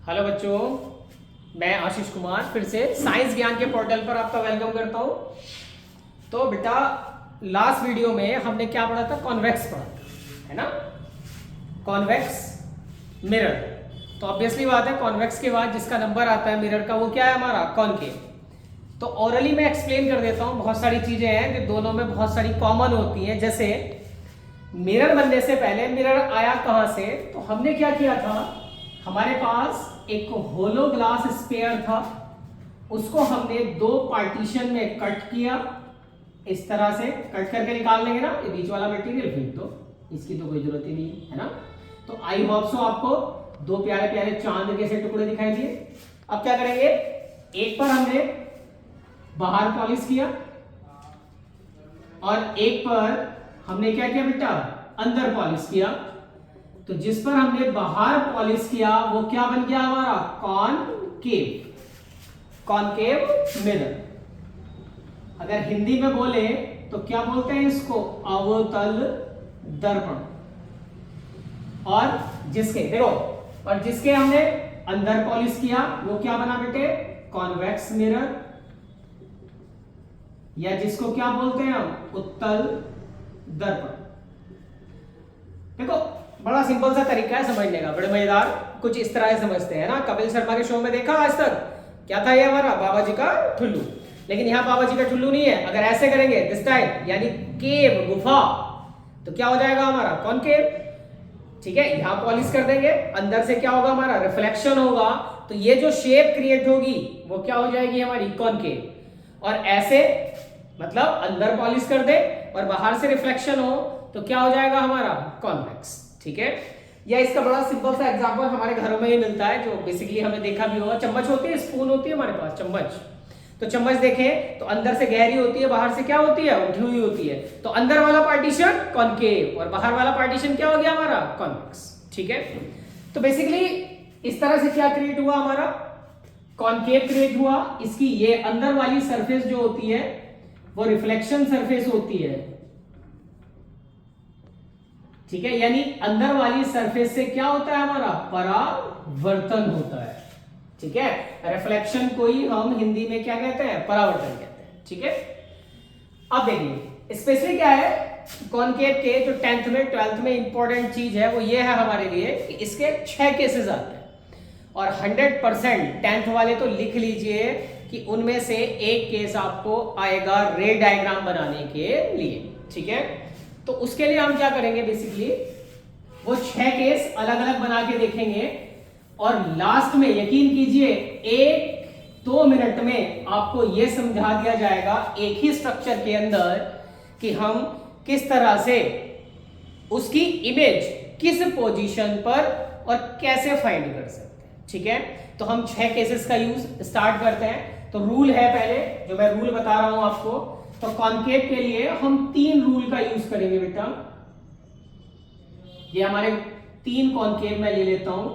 Hello बच्चों, मैं आशीष कुमार फिर से साइंस ज्ञान के पोर्टल पर आपका वेलकम करता हूँ। तो बेटा, लास्ट वीडियो में हमने क्या पढ़ा था? कॉन्वेक्स पढ़ा था, है ना? Convex mirror. तो ऑब्वियसली बात है, कॉन्वेक्स के बाद जिसका नंबर आता है मिरर का, वो क्या है हमारा? कॉनकेव। तो ऑरली मैं एक्सप्लेन कर देता हूँ। बहुत सारी चीजें हैं जो दोनों में बहुत सारी कॉमन होती हैं। जैसे मिरर बनने से पहले मिरर आया कहाँ से? तो हमने क्या किया था, हमारे पास एक होलो ग्लास स्फीयर था, उसको हमने दो पार्टीशन में कट किया। इस तरह से कट करके निकाल लेंगे ना, ये बीच वाला मटेरियल फेंक दो, इसकी तो कोई जरूरत ही नहीं है ना। तो आई होप सो आपको दो प्यारे प्यारे चांद के से टुकड़े दिखाई दिए। अब क्या करेंगे, एक पर हमने बाहर पॉलिश किया और एक पर हमने क्या किया बेटा? अंदर पॉलिश किया। तो जिस पर हमने बाहर पॉलिश किया वो क्या बन गया हमारा? कॉनकेव। Concave mirror. अगर हिंदी में बोले तो क्या बोलते हैं इसको? अवतल दर्पण। और जिसके देखो, और जिसके हमने अंदर पॉलिश किया वो क्या बना बेटे? कॉन्वेक्स मिरर, या जिसको क्या बोलते हैं हम? उत्तल दर्पण। देखो, बड़ा सिंपल सा तरीका है समझने का, बड़े मजेदार। कुछ इस तरह से समझते हैं ना। कपिल शर्मा के शो में देखा आज तक? क्या था ये हमारा? बाबा जी का ठुल्लू। लेकिन यहाँ बाबा जी का ठुल्लू नहीं है। अगर ऐसे करेंगे दिस टाइम, यानी केव, गुफा, तो क्या हो जाएगा हमारा? कॉनकेव। ठीक है, यहाँ पॉलिश कर देंगे, अंदर से क्या होगा हमारा? रिफ्लेक्शन होगा। तो ये जो शेप क्रिएट होगी वो क्या हो जाएगी हमारी? कॉनकेव। और ऐसे मतलब अंदर पॉलिश कर दे और बाहर से रिफ्लेक्शन हो तो क्या हो जाएगा हमारा? कॉन्वेक्स। ठीक है, या इसका बड़ा सिंपल सा एग्जांपल हमारे घरों में ही मिलता है, जो बेसिकली हमने देखा भी होगा। चम्मच होती है, स्पून होती है हमारे पास, चम्मच। तो चम्मच देखें तो अंदर से गहरी होती है, बाहर से क्या होती है? उठी हुई होती है। तो अंदर वाला पार्टीशन कॉनकेव और बाहर वाला पार्टीशन क्या हो गया हमारा? कॉन्वेक्स। ठीक है, तो बेसिकली इस तरह से क्या क्रिएट हुआ हमारा? कॉनकेव क्रिएट हुआ। इसकी ये अंदर वाली सरफेस जो होती है वो रिफ्लेक्शन सरफेस होती है। ठीक है, यानी अंदर वाली सरफेस से क्या होता है हमारा? परावर्तन होता है। ठीक है, रिफ्लेक्शन को ही हम हिंदी में क्या कहते हैं? परावर्तन कहते हैं। ठीक है, अब देखिए स्पेशली क्या है कॉनकेव के, जो 10th में 12th में इंपॉर्टेंट चीज है वो ये है हमारे लिए कि इसके 6 केसेस आते हैं और 100% 10th वाले तो लिख लीजिए कि उनमें से एक केस आपको आएगा रे डायग्राम बनाने के लिए। ठीक है, तो उसके लिए हम क्या करेंगे, बेसिकली वो 6 केस अलग अलग बना के देखेंगे और लास्ट में यकीन कीजिए 1-2 मिनट में आपको यह समझा दिया जाएगा एक ही स्ट्रक्चर के अंदर कि हम किस तरह से उसकी इमेज किस पोजीशन पर और कैसे फाइंड कर सकते हैं। ठीक है, तो हम 6 केसेस का यूज स्टार्ट करते हैं। तो रूल है पहले, जो मैं रूल बता रहा हूं आपको। तो कॉनकेव के लिए हम 3 रूल का यूज करेंगे बेटा। ये हमारे 3 कॉनकेव मैं ले लेता हूं।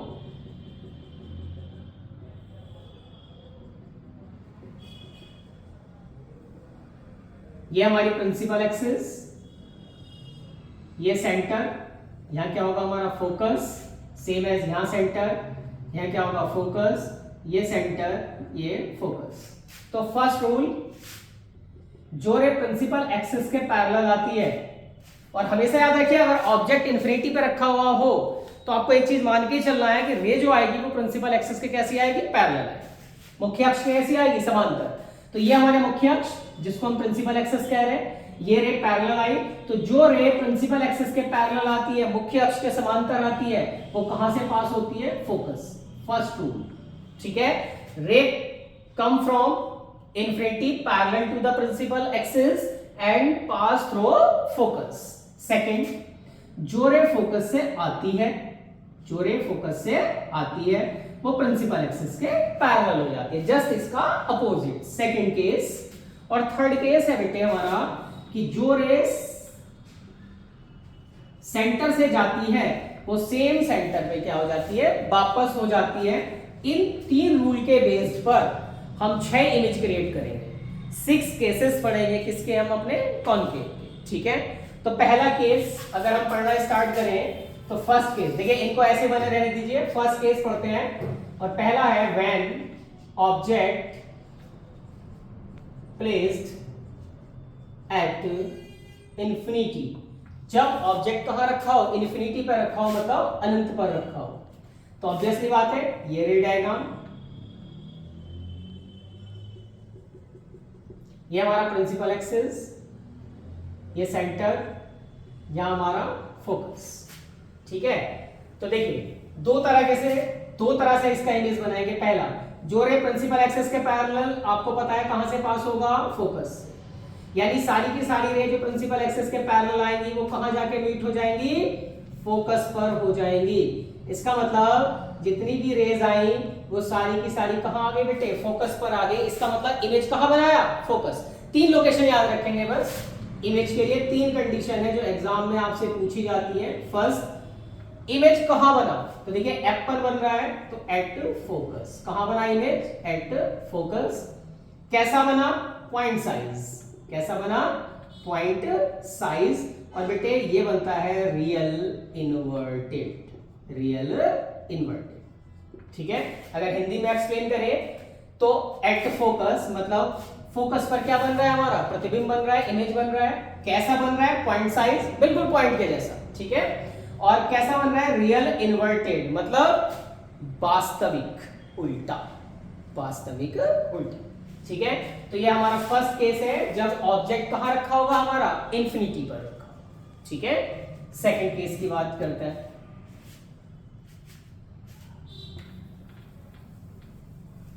ये हमारी प्रिंसिपल एक्सिस, ये सेंटर, यहां क्या होगा हमारा? फोकस, सेम एज यहां सेंटर, यहां क्या होगा? फोकस, ये सेंटर, ये फोकस। तो फर्स्ट रूल, जो रे प्रिंसिपल एक्सिस के पैरेलल आती है, और हमेशा याद रखिए अगर ऑब्जेक्ट इन्फिनिटी पे रखा हुआ हो तो आपको एक चीज मान के ही चलना है कि रे जो आएगी वो प्रिंसिपल एक्सिस के कैसी आएगी? पैरेलल आएगी। मुख्य अक्ष के कैसी आएगी? समांतर। तो ये हमारे मुख्य अक्ष जिसको हम प्रिंसिपल एक्सिस कह रहे हैं, ये रे पैरेलल आई। तो जो रे प्रिंसिपल एक्सिस के पैरेलल आती है, मुख्य अक्ष के समांतर आती है, वो कहां से पास होती है? फोकस। First rule. ठीक है, रे come from infinity parallel to the principal axis and pass through focus. Second, जो रे फोकस से आती है, जो रे फोकस से आती है वो प्रिंसिपल एक्सिस के पैरेलल हो जाती है, जस्ट इसका अपोजिट। Second case. और थर्ड केस है बेटे हमारा कि जो रे सेंटर से जाती है वो सेम सेंटर पे क्या हो जाती है? वापस हो जाती है। इन 3 रूल के बेस्ड पर हम 6 इमेज क्रिएट करेंगे। 6 केसेस पढ़ेंगे किसके? हम अपने कॉनकेव के। ठीक है, तो पहला केस अगर हम पढ़ना स्टार्ट करें तो फर्स्ट केस देखिए, इनको ऐसे बने रहने दीजिए। फर्स्ट केस पढ़ते हैं और पहला है when object placed at infinity. जब ऑब्जेक्ट कहां रखा हो? इन्फिनिटी पर रखा हो, मतलब अनंत पर रखा हो। तो ऑब्वियसली बात है, ये रे डायग्राम, ये हमारा प्रिंसिपल एक्सिस, ये सेंटर, यहां हमारा फोकस। ठीक है, तो देखिए दो तरह से इसका इमेज बनाएंगे। पहला, जो रे प्रिंसिपल एक्सिस के पैरेलल आपको पता है कहां से पास होगा? फोकस। यानी सारी की सारी रे जो प्रिंसिपल एक्सिस के पैरेलल आएंगी वो कहां जाके मीट हो जाएंगी? फोकस पर हो जाएंगी। इसका मतलब जितनी भी रेज आई वो सारी की सारी कहां आ गई बेटे? फोकस पर आ गई। इसका मतलब इमेज कहां बनाया? फोकस। 3 लोकेशन याद रखेंगे बस। इमेज के लिए 3 कंडीशन है जो एग्जाम में आपसे पूछी जाती है। फर्स्ट, इमेज कहां बना? तो देखिए एप पर बन रहा है तो एट फोकस। कहां बना इमेज? At focus. कैसा बना? Point size. कैसा बना? Point size. और बेटे ये बनता है रियल इन्वर्टेड। Real inverted. ठीक है, अगर हिंदी में एक्सप्लेन करें तो एट फोकस मतलब फोकस पर क्या बन रहा है? हमारा प्रतिबिंब बन रहा है, इमेज बन रहा है। कैसा बन रहा है? पॉइंट साइज, बिल्कुल पॉइंट के जैसा। ठीक है, और कैसा बन रहा है? रियल इन्वर्टेड मतलब वास्तविक उल्टा। वास्तविक उल्टा। ठीक है, तो ये हमारा फर्स्ट केस है जब ऑब्जेक्ट कहां रखा होगा? हमारा इंफिनिटी पर रखा। ठीक है, सेकंड केस की बात करते हैं।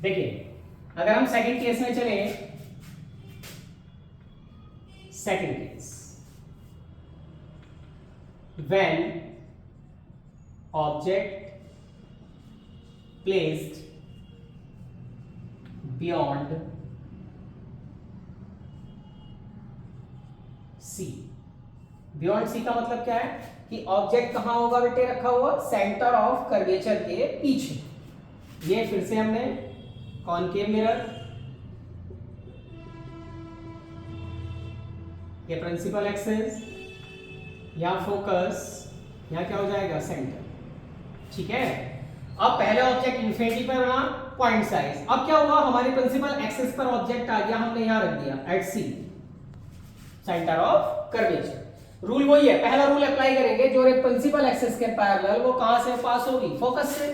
देखिए अगर हम सेकंड केस में चले, second case, when object placed beyond c. Beyond c का मतलब क्या है कि ऑब्जेक्ट कहां होगा बेटे रखा हुआ? सेंटर ऑफ कर्वेचर के पीछे। ये फिर से हमने कॉनकेव मिरर, ये प्रिंसिपल एक्सिस, यहां फोकस, यहां क्या हो जाएगा? सेंटर। ठीक है, अब पहले ऑब्जेक्ट इंफिनिटी पर बना, पॉइंट साइज। अब क्या हुआ? हमारे प्रिंसिपल एक्सिस पर ऑब्जेक्ट आ गया, हमने यहां रख दिया at c, centre of curvature. Rule वही है, पहला रूल अप्लाई करेंगे, जो रे प्रिंसिपल एक्सिस के पैरेलल वो कहां से पास होगी? फोकस से।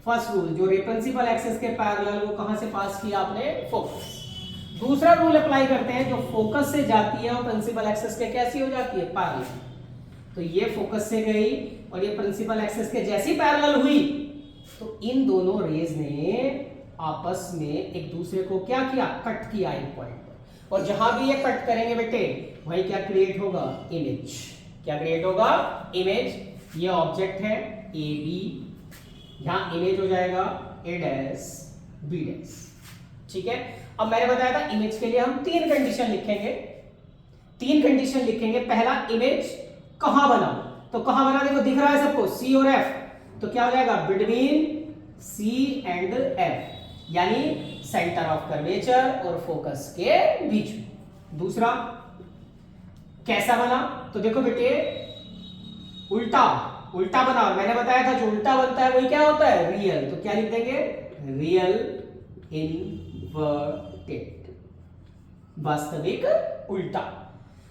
फर्स्ट रूल, जो रे प्रिंसिपल एक्सिस के पैरेलल वो कहां से पास किया आपने? फोकस। दूसरा रूल अप्लाई करते हैं, जो फोकस से जाती है वो प्रिंसिपल एक्सिस के कैसी हो जाती है? पैरेलल। तो ये फोकस से गई और ये प्रिंसिपल एक्सिस के जैसी पैरेलल हुई तो इन दोनों रेज ने आपस में एक दूसरे को क्या किया? कट किया एक पॉइंट पर। और जहां भी ये कट करेंगे बेटे वहीं क्या क्रिएट होगा? इमेज। क्या क्रिएट होगा? इमेज। ये ऑब्जेक्ट है ए बी, यहां इमेज हो जाएगा ए डैश बी डैश। ठीक है, अब मैंने बताया था इमेज के लिए हम 3 कंडीशन लिखेंगे। 3 कंडीशन लिखेंगे। पहला, इमेज कहां बना? तो कहां बना? देखो दिख रहा है सबको, सी और एफ। तो क्या हो जाएगा? बिटवीन सी एंड एफ, यानी सेंटर ऑफ कर्वेचर और फोकस के बीच में। दूसरा, कैसा बना? तो देखो बेटे उल्टा उल्टा बना। और मैंने बताया था जो उल्टा बनता है वही क्या होता है? रियल। तो क्या लिख देंगे? रियल इनवर्टेड, वास्तविक उल्टा।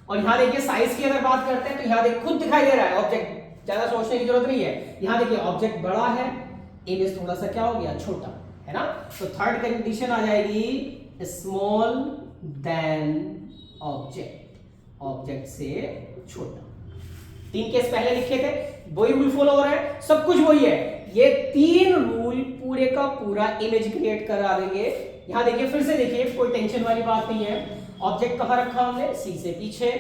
और यहां देखिए साइज की अगर बात करते हैं तो यहां देखिए खुद दिखाई दे रहा है ऑब्जेक्ट, ज्यादा सोचने की जरूरत नहीं है। यहां देखिए ऑब्जेक्ट बड़ा है, इमेज थोड़ा सा क्या हो गया? छोटा है ना। तो थर्ड कंडीशन आ जाएगी स्मॉल देन ऑब्जेक्ट, ऑब्जेक्ट से छोटा। 3 केस पहले लिखे थे, वही रूल फॉलो हो रहा है, सब कुछ वही है। ये 3 रूल पूरे का पूरा इमेज क्रिएट करा देंगे। यहां देखिए फिर से देखिए, कोई टेंशन वाली बात नहीं है। ऑब्जेक्ट कहां रखा हमने? सी से पीछे।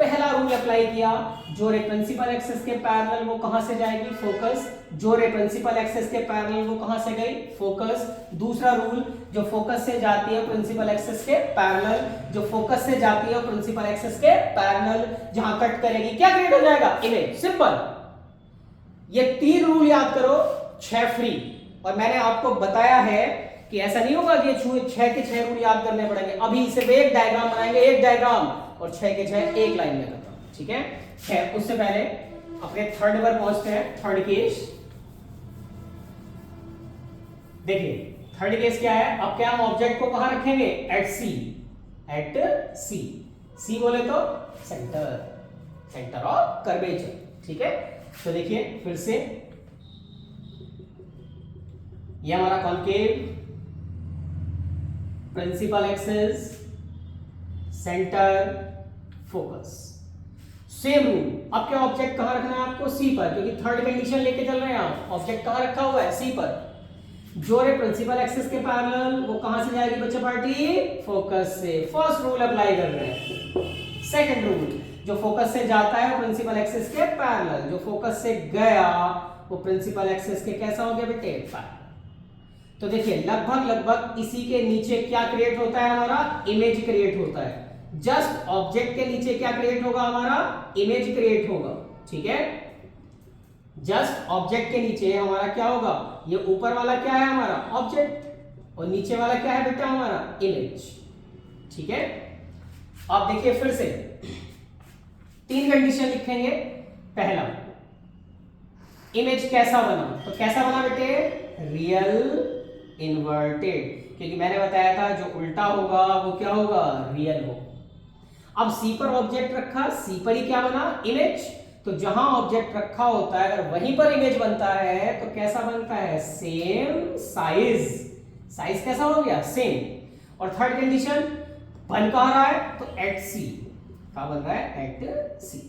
पहला रूल अप्लाई किया, जो रे प्रिंसिपल एक्सिस के पैरेलल वो कहां से जाएगी? फोकस। जो रे प्रिंसिपल एक्सिस के पैरेलल वो कहां से गई? फोकस। दूसरा रूल, जो फोकस से जाती है प्रिंसिपल एक्सिस के पैरेलल, जो फोकस से जाती है प्रिंसिपल एक्सिस के पैरेलल, जहां कट करेगी क्या क्रिएट हो जाएगा? इमेज। सिंपल। ये 3 रूल याद करो, 6 फ्री। और मैंने आपको बताया है कि ऐसा नहीं होगा कि 6 के 6 रूल याद करने पड़ेंगे। अभी सिर्फ एक डायग्राम बनाएंगे, एक डायग्राम, और 6 के 6 एक लाइन में खत्म। ठीक है, 6। उससे पहले अपने थर्ड नंबर पहुंचते हैं, थर्ड केस। देखिए थर्ड केस क्या है, अब क्या हम ऑब्जेक्ट को कहां रखेंगे, एट सी, एट सी, सी बोले तो सेंटर, सेंटर ऑफ कर्वेचर, ठीक है। तो देखिए फिर से ये हमारा concave, principal axis, centre, focus, same rule. अब क्या ऑब्जेक्ट कहां रखना है आपको, सी पर, क्योंकि थर्ड कंडीशन लेके चल रहे हैं आप। ऑब्जेक्ट कहां रखा हुआ है, सी पर। जो रे प्रिंसिपल एक्सिस के पैरेलल, वो कहां से जाएगी बच्चे पार्टी, फोकस से। फर्स्ट रूल अप्लाई कर रहे हैं। सेकंड रूल, जो फोकस से जाता है वो प्रिंसिपल एक्सिस के पैरेलल, जो फोकस से गया वो प्रिंसिपल एक्सिस के कैसा हो गया बेटे, पैरेलल। तो देखिए लगभग इसी के नीचे क्या क्रिएट होता है, हमारा इमेज क्रिएट होता है। जस्ट ऑब्जेक्ट के नीचे क्या क्रिएट होगा, हमारा इमेज क्रिएट होगा, ठीक है। जस्ट ऑब्जेक्ट के नीचे हमारा क्या होगा, ये ऊपर वाला क्या है हमारा ऑब्जेक्ट, और नीचे वाला क्या है बेटा हमारा इमेज, ठीक है। अब देखिए फिर से 3 कंडीशन लिखेंगे। पहला, इमेज कैसा बना, तो कैसा बना बेटे, रियल इन्वर्टेड, क्योंकि मैंने बताया था जो उल्टा होगा वो क्या होगा, रियल होगा। अब सी पर ऑब्जेक्ट रखा, सी पर ही क्या बना, इमेज। तो जहां ऑब्जेक्ट रखा होता है अगर वहीं पर इमेज बनता है तो कैसा बनता है, सेम साइज, साइज कैसा हो गया, सेम। और थर्ड कंडीशन, बन कहां रहा है, तो एट सी, कहां बन रहा है, एट सी,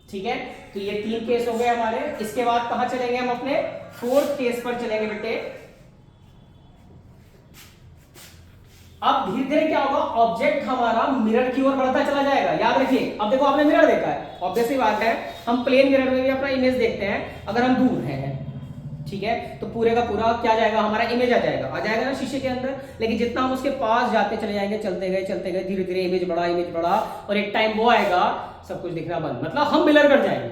ठीक है। तो ये 3 केस हो गए हमारे। इसके बाद कहां चलेंगे हम, अपने फोर्थ केस पर चलेंगे बेटे। अब धीरे धीरे क्या होगा, ऑब्जेक्ट हमारा मिरर की ओर बढ़ता चला जाएगा। याद रखिए, अब देखो आपने मिरर देखा है, ऑब्वियस सी बात है, हम प्लेन मिरर में भी अपना इमेज देखते हैं। अगर हम दूर हैं, ठीक है, तो पूरे का पूरा क्या जाएगा, हमारा इमेज आ जाएगा ना शीशे के अंदर। लेकिन जितना हम उसके पास जाते चले जाएंगे, चलते गए धीरे धीरे इमेज बढ़ा, और एक टाइम वो आएगा सब कुछ दिखना बंद, मतलब हम मिरर कर जाएंगे।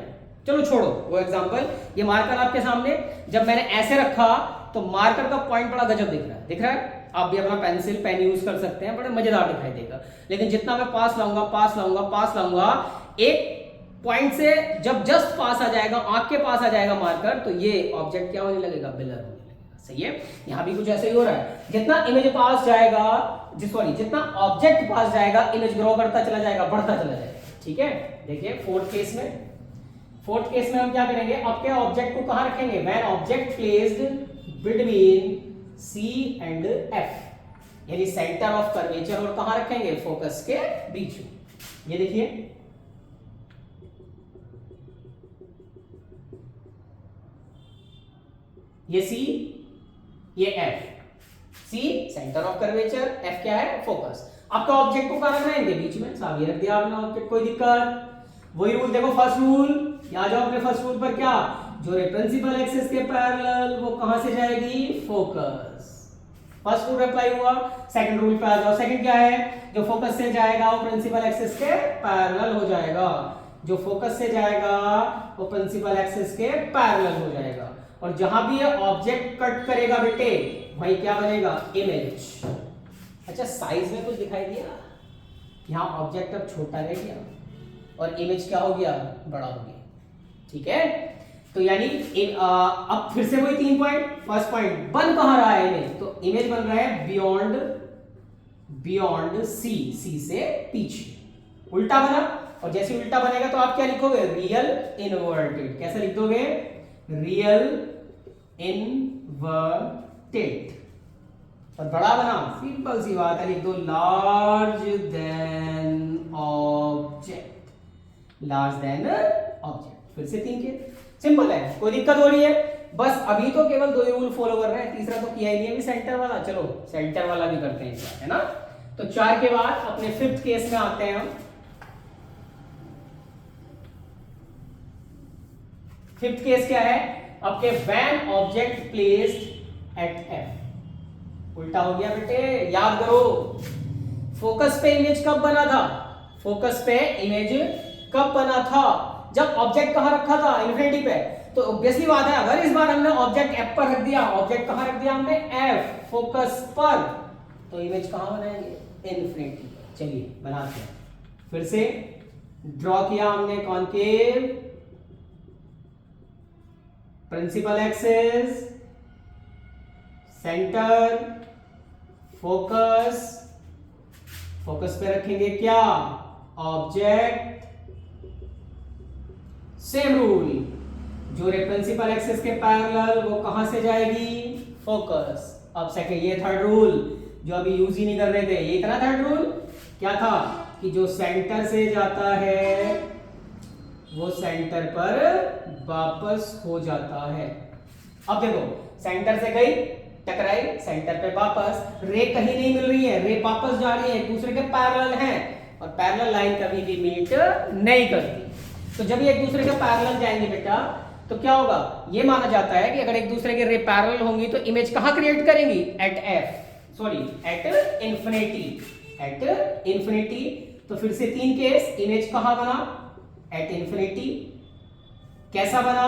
चलो छोड़ो वो एग्जांपल। ये मार्कर आपके सामने, जब मैंने ऐसे रखा तो मार्कर का पॉइंट बड़ा गजब दिख रहा है। आप भी अपना पेंसिल पेन यूज कर सकते हैं, बड़े मजेदार दिखाई देगा। लेकिन जितना मैं पास लाऊंगा, एक पॉइंट से जब जस्ट पास आ जाएगा, आंख के पास आ जाएगा मार्कर, तो ये ऑब्जेक्ट क्या होने लगेगा, ब्लर होने लगेगा। सही है, यहां भी कुछ ऐसे ही हो रहा है। जितना इमेज पास जाएगा, जितना ऑब्जेक्ट पास जाएगा, इमेज ग्रो करता चला जाएगा, बढ़ता चला जाएगा, ठीक है। देखिए फोर्थ केस में हम क्या करेंगे, अब क्या ऑब्जेक्ट को कहां रखेंगे, when object placed between c and f, यानी सेंटर ऑफ कर्वेचर, और कहां रखेंगे, फोकस के बीच में। ये देखिए ये सी, ये f. C centre of curvature, f क्या है, फोकस। आपका ऑब्जेक्ट को कहां रखना है, इनके बीच में। साहब ये रख दिया आपने ऑब्जेक्ट, कोई दिक्कत। वही रूल देखो, फर्स्ट रूल, यहाँ जाओ अपने फर्स्ट रूल पर, क्या, जो प्रिंसिपल एक्सिस के पैरेलल वो कहां से जाएगी, फोकस। फर्स्ट रूल अप्लाई हुआ। सेकंड रूल पे आ जाओ। सेकंड क्या है, जो फोकस से जाएगा वो प्रिंसिपल एक्सिस के पैरेलल हो जाएगा, जो फोकस से जाएगा वो प्रिंसिपल एक्सिस के पैरेलल हो जाएगा। और जहां भी ये ऑब्जेक्ट कट करेगा बेटे, वही क्या बनेगा, इमेज। अच्छा साइज में कुछ दिखाई दिया, यहां ऑब्जेक्ट अब छोटा रह गया और इमेज क्या हो गया, बड़ा हो गया, ठीक है। तो यानी अब फिर से वही 3 पॉइंट। फर्स्ट पॉइंट, बन कहां रहा है इमेज, तो इमेज बन रहा है बियॉन्ड सी से पीछे, उल्टा बना। और जैसे उल्टा बनेगा तो आप क्या लिखोगे, रियल इनवर्टेड। कैसे लिख दोगे, रियल इनवर्टेड। और बड़ा बना, सिंपल सी बात है, लिख दो large than object, large than object. फिर से 3 के, सिंपल है, कोई दिक्कत हो रही है, बस अभी तो केवल 2 ही रूल फॉलो कर रहे हैं, तीसरा तो किया ही नहीं है, सेंटर वाला। चलो सेंटर वाला भी करते हैं, है ना। तो 4 के बाद अपने 5th केस में आते हैं हम। 5th केस क्या है, आपके when object placed at F. उल्टा हो गया बेटे, याद करो, फोकस पे इमेज कब बना था, फोकस पे इमेज कब बना था, जब ऑब्जेक्ट कहां रखा था, इन्फिनिटी पे। तो ऑब्वियसली बात है, अगर इस बार हमने ऑब्जेक्ट एफ पर रख दिया, ऑब्जेक्ट कहां रख दिया हमने, एफ, फोकस पर, तो इमेज कहां बनाएंगे, इन्फिनिटी पर। चलिए बनाते हैं। फिर से ड्रॉ किया हमने concave, principal axis, centre, focus, focus पे रखेंगे क्या, ऑब्जेक्ट, सेम रूल, जो रे प्रिंसिपल एक्सिस के पैरेलल वो कहां से जाएगी, फोकस। अब सेकंड, ये थर्ड रूल जो अभी यूज ही नहीं कर रहे थे, ये इतना थर्ड रूल क्या था कि जो सेंटर से जाता है वो सेंटर पर वापस हो जाता है। अब देखो, सेंटर से गई, टकराई, सेंटर पे वापस, रे कहीं नहीं मिल रही है, रे वापस जा रही है, एक दूसरे के पैरेलल हैं, और पैरेलल लाइन कभी भी मीट नहीं करती। तो जब ये एक दूसरे के पैरेलल जाएंगे बेटा, तो क्या होगा, ये माना जाता है कि अगर एक दूसरे के रे पैरेलल होंगी तो इमेज कहां क्रिएट करेंगी, एट इंफिनिटी, एट इंफिनिटी। तो फिर से 3 केस, इमेज कहां बना, एट इंफिनिटी, कैसा बना,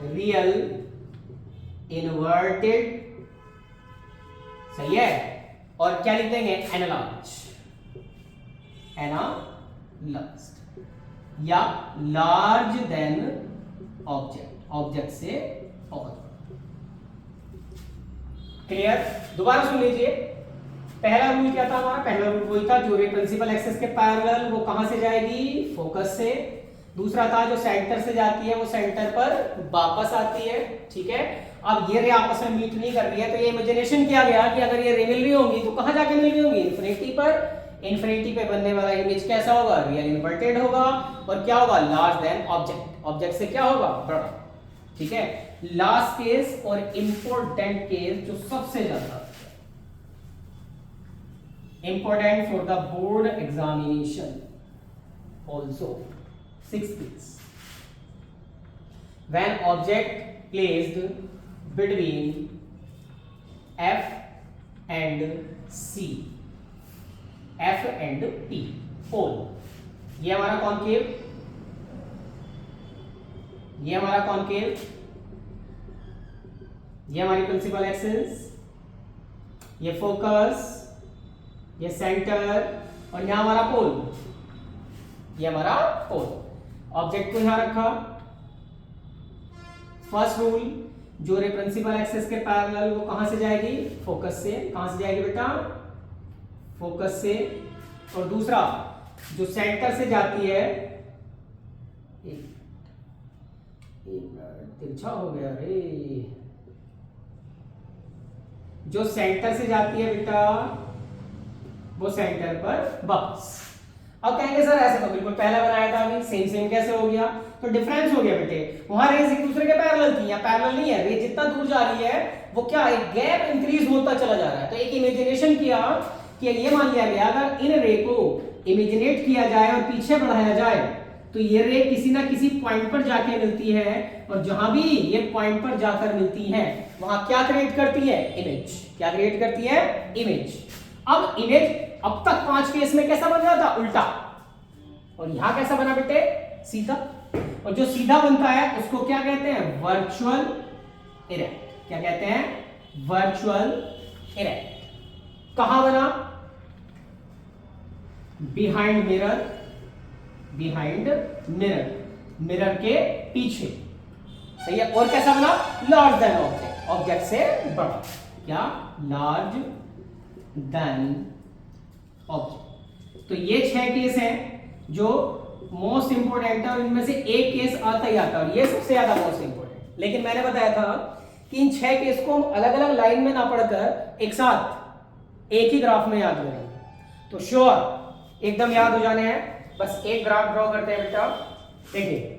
रियल इन्वर्टेड, सही है, और क्या लिख देंगे, एनालार्ज, या लार्ज देन ऑब्जेक्ट, ऑब्जेक्ट से बहुत बड़ा। क्लियर, दोबारा सुन लीजिए। पहला रूल क्या था हमारा, पहला रूल वही था जो रे प्रिंसिपल एक्सिस के पैरेलल वो कहां से जाएगी, फोकस से। दूसरा था जो सेंटर से जाती है वो सेंटर पर वापस आती है, ठीक है। अब ये रे आपस में मीट नहीं कर रही है, तो ये इमेजिनेशन किया गया कि अगर ये रे मिल रही होंगी तो कहां जाके मिल रही होंगी, इन्फिनिटी पर। इन्फिनिटी पे बनने वाला इमेज कैसा होगा, रियल इन्वर्टेड होगा, और क्या होगा, लार्ज देन ऑब्जेक्ट, ऑब्जेक्ट से क्या होगा, बड़ा, ठीक है। लास्ट केस और इंपॉर्टेंट केस जो सबसे ज्यादा important for the board examination also, 6th case, when object placed between F and C, F and P pole, ये हमारा कॉनकेव, ये हमारा कॉनकेव, ये हमारी प्रिंसिपल एक्सिस, ये फोकस, ये सेंटर, और यहां हमारा पोल, ये हमारा पोल। ऑब्जेक्ट को यहां रखा। फर्स्ट रूल जो रे प्रिंसिपल एक्सिस के पैरेलल वो कहां से जाएगी, फोकस से। कहां से जाएगी बेटा, फोकस से। और दूसरा जो सेंटर से जाती है, एक तिरछा हो गया रे, जो सेंटर से जाती है बेटा वो सेंटर पर वापस। अब कहेंगे सर ऐसे तो बिल्कुल पहला बनाया था अभी, सेम सेम कैसे हो गया, तो डिफरेंस हो गया बेटे, वहां रेज एक दूसरे के पैरेलल थी, यहाँ पैरेलल नहीं है, रेज जितना दूर जा रही है वो क्या, एक गैप इंक्रीज होता चला जा रहा है। तो एक इमेजिनेशन किया कि ये मान लिया गया अगर इन रे को इमेजिनेट किया जाए और पीछे बढ़ाया जाए तो ये रे किसी ना किसी पॉइंट पर जाके मिलती है, और जहां भी ये पॉइंट पर जाकर मिलती है वहां क्या क्रिएट करती है, इमेज। क्या क्रिएट करती है, इमेज। अब इमेज अब तक 5 केस में कैसा बन रहा था, उल्टा, और यहां कैसा बना बेटे, सीधा। और जो सीधा बनता है उसको क्या कहते हैं, वर्चुअल इरेक्ट। क्या कहते हैं, वर्चुअल इरेक्ट। कहां बना, behind mirror, behind mirror, mirror के पीछे, सही है। और कैसा बना, लार्ज देन ऑब्जेक्ट, ऑब्जेक्ट से बड़ा। क्या, लार्ज देन ऑब्जेक्ट। तो ये 6 केस हैं जो मोस्ट इंपोर्टेंट है, और इनमें से एक केस आता ही आता है, और ये सबसे ज्यादा मोस्ट इंपोर्टेंट। लेकिन मैंने बताया था कि इन 6 केस को हम अलग अलग लाइन में ना पढ़कर एक साथ एक ही ग्राफ में याद करेंगे, तो श्योर एकदम याद हो जाने हैं। बस एक ग्राफ ड्रॉ करते हैं बेटा, देखिए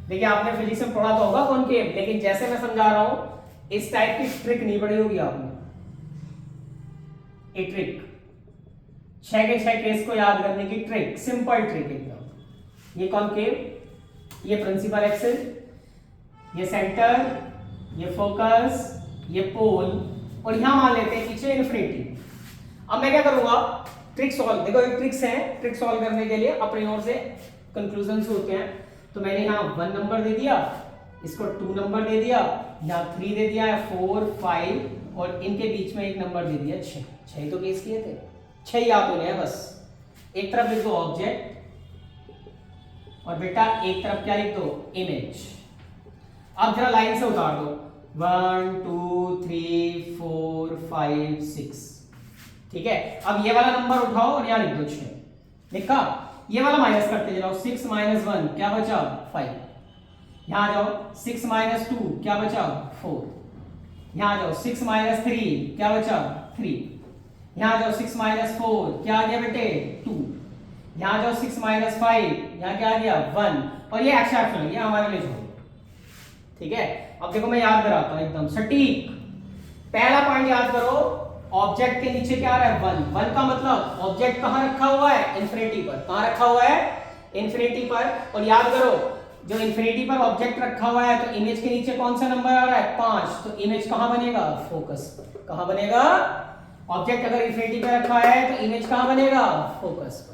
देखिए आपने फिजिक्स में पढ़ा तो होगा कॉनकेव, लेकिन जैसे मैं समझा रहा हूं इस टाइप की ट्रिक नहीं पढ़ी होगी आपने। एक ट्रिक, 6 के 6 केस को याद करने की ट्रिक, सिंपल ट्रिक एकदम। ये कॉनकेव, ये प्रिंसिपल एक्सिस, ये सेंटर, ये फोकस, ये पोल, और यहां मान लेते हैं पीछे इन्फिनिटी। अब मैं क्या करूंगा, ट्रिक सॉल्व, देखो ये ट्रिक्स हैं, ट्रिक सॉल्व करने के लिए अपनी ओर से कंक्लूजन्स होते हैं। तो मैंने यहाँ 1 नंबर दे दिया, इसको 2 नंबर दे दिया, यहाँ 3 दे दिया, 4 5, और इनके बीच में एक नंबर दे दिया 6। 6 तो केस किए थे, 6 याद होने हैं बस। एक तरफ लिख दो ऑब्जेक्ट और बेटा एक तरफ क्या लिख दो, इमेज। अब जरा लाइन से उतार दो, 1 2 3 4 5 6, ठीक है। अब ये वाला नंबर उठाओ और यहां लिख दो 6, लिखा। ये वाला माइनस करते जाओ, 6 - 1 क्या बचा, 5। यहां जाओ 6 - 2 क्या बचा, 4। यहां जाओ 6 - 3 क्या बचा, 3। यहां जाओ 6 - 4 क्या आ गया बेटे, 2। यहां जाओ 6 - 5 यहां क्या आ गया, 1। और ये एक्सेप्शनल, ये हमारे लिए छोड़ो, ठीक है। अब देखो मैं याद कराता हूं एकदम सटीक। पहला पॉइंट याद करो, ऑब्जेक्ट के नीचे क्या आ रहा है, 1। 1 का मतलब ऑब्जेक्ट कहां रखा हुआ है, इन्फिनिटी पर। कहां रखा हुआ है, इन्फिनिटी पर। और याद करो जो इन्फिनिटी पर ऑब्जेक्ट रखा हुआ है तो इमेज के नीचे कौन सा नंबर आ रहा है, 5। तो इमेज कहां बनेगा, फोकस पर। कहां बनेगा, ऑब्जेक्ट अगर इन्फिनिटी पर रखा है तो इमेज कहां बनेगा, फोकस पर।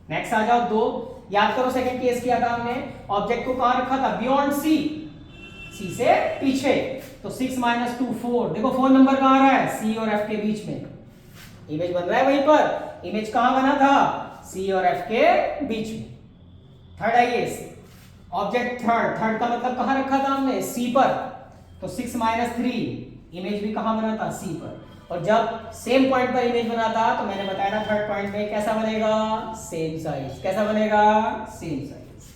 नेक्स्ट आ जाओ 2। याद करो सेकंड केस किया था हमने, ऑब्जेक्ट को कहां रखा था, बियॉन्ड सी, सी से पीछे। तो 6 - 2 4, देखो 4 नंबर कहां आ रहा है, सी और एफ के बीच में। इमेज बन रहा है वहीं पर। इमेज कहां बना था, सी और एफ के बीच में। थर्ड आइए, ऑब्जेक्ट थर्ड का मतलब कहां रखा था हमने, सी पर। तो 6 - 3 इमेज भी कहां बना था, सी पर। और जब सेम पॉइंट पर इमेज बना था तो मैंने बताया था थर्ड पॉइंट में कैसा बनेगा, सेम साइज। कैसा बनेगा, सेम साइज।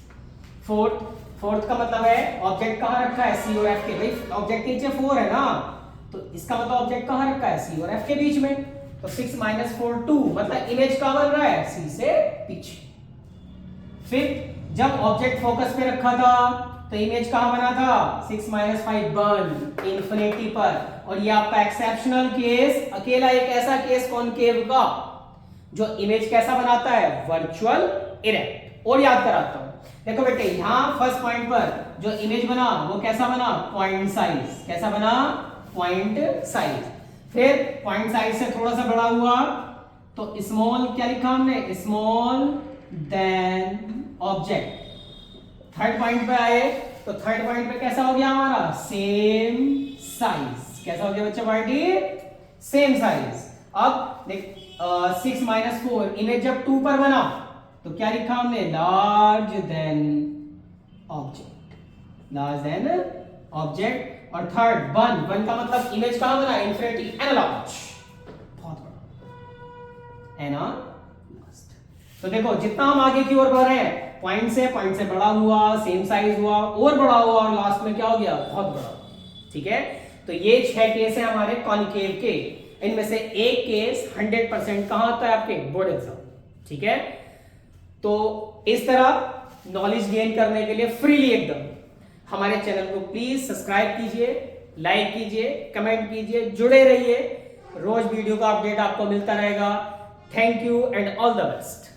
फोर्थ का मतलब है ऑब्जेक्ट कहां रखा है, सी और एफ के। भाई ऑब्जेक्ट के नीचे 4 है ना, तो इसका मतलब ऑब्जेक्ट कहां रखा है, सी और एफ के बीच में। तो 6 - 4 2, मतलब इमेज कहां बन रहा है, सी से पीछे। फिर जब ऑब्जेक्ट फोकस पे रखा था तो इमेज कहां बना था, 6 - 5 बन इन्फिनिटी पर। और ये आपका एक्सेप्शनल केस, अकेला एक ऐसा केस कॉनकेव का जो इमेज कैसा बनाता है, वर्चुअल इरेक्ट। और याद कराता हूं, देखो बेटे यहां फर्स्ट पॉइंट पर जो इमेज बना वो कैसा बना, पॉइंट साइज। कैसा बना, पॉइंट साइज। फिर पॉइंट साइज से थोड़ा सा बड़ा हुआ तो स्मॉल, क्या लिखा हमने, small than object. Third point पे आए तो थर्ड पॉइंट पे कैसा हो गया हमारा, सेम साइज। कैसा हो गया बच्चा पार्टी, सेम साइज। अब देख 6 - 4 इमेज जब 2 पर बना तो क्या लिखा हमने, large than object. Large than object. और थर्ड 1 का मतलब इमेज कहां बना, इन्फिनिटी, एनालॉज, बहुत बड़ा, एनालॉज। तो देखो जितना हम आगे की ओर बढ़ रहे हैं, पॉइंट से बड़ा हुआ, सेम साइज हुआ, और बड़ा हुआ, और लास्ट में क्या हो गया, बहुत बड़ा। ठीक है, तो ये 6 केस है हमारे कॉनकेव के। इनमें से एक केस 100% कहां आता है, आपके बोर्ड एग्जाम। ठीक है, तो इस तरह नॉलेज गेन करने के लिए फ्रीली एकदम हमारे चैनल को प्लीज सब्सक्राइब कीजिए, लाइक कीजिए, कमेंट कीजिए, जुड़े रहिए। रोज वीडियो का अपडेट आपको मिलता रहेगा। Thank you and all the best.